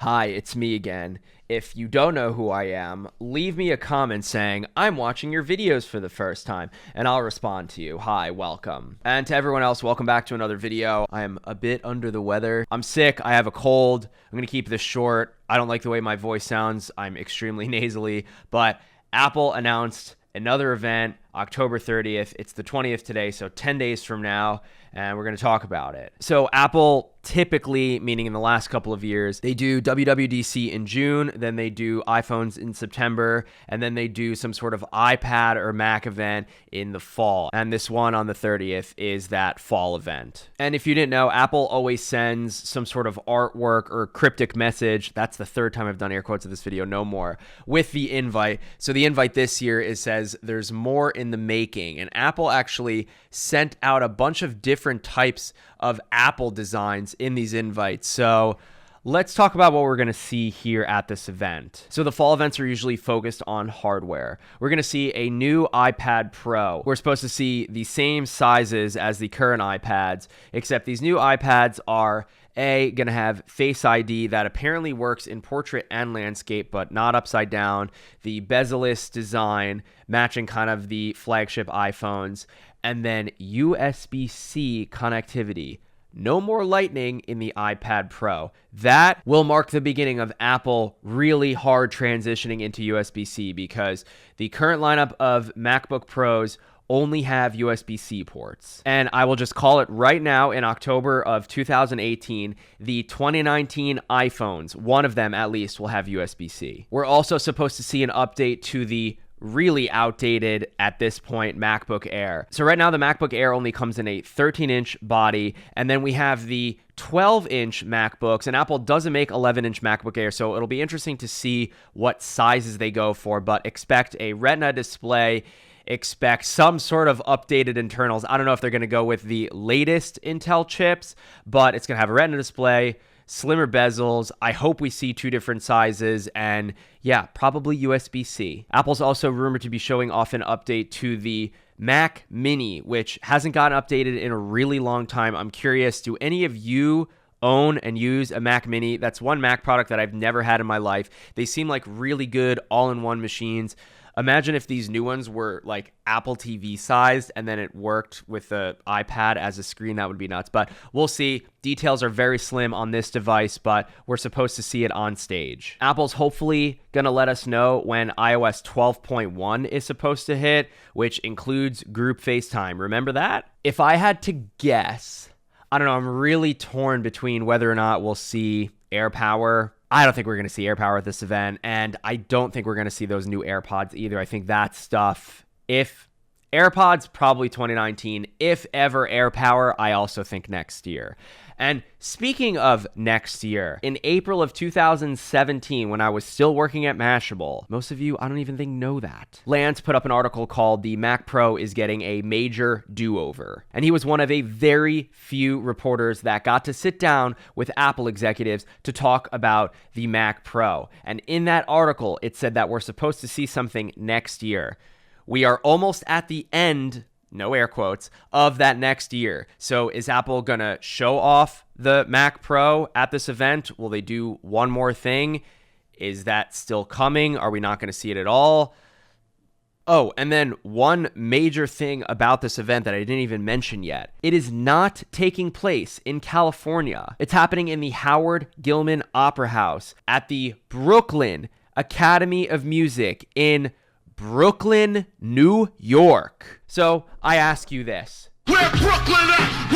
Hi, it's me again. If you don't know who I am, leave me a comment saying, I'm watching your videos for the first time, and I'll respond to you. Hi, welcome. And to everyone else, welcome back to another video. I am a bit under the weather. I'm sick. I have a cold. I'm going to keep this short. I don't like the way my voice sounds. I'm extremely nasally, but Apple announced another event, October 30th. It's the 20th today, so 10 days from now, and we're going to talk about it. So Apple typically, meaning in the last couple of years, they do WWDC in June, then they do iPhones in September, and then they do some sort of iPad or Mac event in the fall. And this one on the 30th is that fall event. And if you didn't know, Apple always sends some sort of artwork or cryptic message. That's the third time I've done air quotes in this video, no more, with the invite. So the invite this year says there's more in the making. And Apple actually sent out a bunch of different types of Apple designs in these invites. So let's talk about what we're going to see here at this event. So the fall events are usually focused on hardware. We're going to see a new iPad Pro. We're supposed to see the same sizes as the current iPads, except these new iPads are going to have Face ID that apparently works in portrait and landscape, but not upside down. The bezel-less design matching kind of the flagship iPhones, and then USB-C connectivity. No more Lightning in the iPad Pro. That will mark the beginning of Apple really hard transitioning into USB-C, because the current lineup of MacBook Pros only have USB-C ports. And I will just call it right now, in October of 2018, the 2019 iPhones, one of them at least, will have USB-C. We're also supposed to see an update to the really outdated at this point MacBook Air. So right now the MacBook Air only comes in a 13-inch body, and then we have the 12-inch MacBooks, and Apple doesn't make 11-inch MacBook Air, so it'll be interesting to see what sizes they go for, but expect a Retina display, expect some sort of updated internals. I don't know if they're going to go with the latest Intel chips, but it's going to have a Retina display, slimmer bezels. I hope we see two different sizes, and yeah, probably USB-C. Apple's also rumored to be showing off an update to the Mac Mini, which hasn't gotten updated in a really long time. I'm curious, do any of you own and use a Mac Mini? That's one Mac product that I've never had in my life. They seem like really good all-in-one machines. Imagine if these new ones were like Apple TV sized and then it worked with the iPad as a screen. That would be nuts, but we'll see. Details are very slim on this device, but we're supposed to see it on stage. Apple's hopefully going to let us know when iOS 12.1 is supposed to hit, which includes group FaceTime. Remember that? If I had to guess, I don't know, I'm really torn between whether or not we'll see AirPower. I don't think we're going to see AirPower at this event, and I don't think we're going to see those new AirPods either. I think that stuff, if AirPods, probably 2019. If ever AirPower, I also think next year. And speaking of next year, in April of 2017, when I was still working at Mashable, most of you, I don't even think know that, Lance put up an article called "The Mac Pro is Getting a Major Do-Over." And he was one of a very few reporters that got to sit down with Apple executives to talk about the Mac Pro. And in that article, it said that we're supposed to see something next year. We are almost at the end, no air quotes, of that next year. So is Apple going to show off the Mac Pro at this event? Will they do one more thing? Is that still coming? Are we not going to see it at all? Oh, and then one major thing about this event that I didn't even mention yet. It is not taking place in California. It's happening in the Howard Gilman Opera House at the Brooklyn Academy of Music in Brooklyn, New York. So I ask you this. Where Brooklyn at?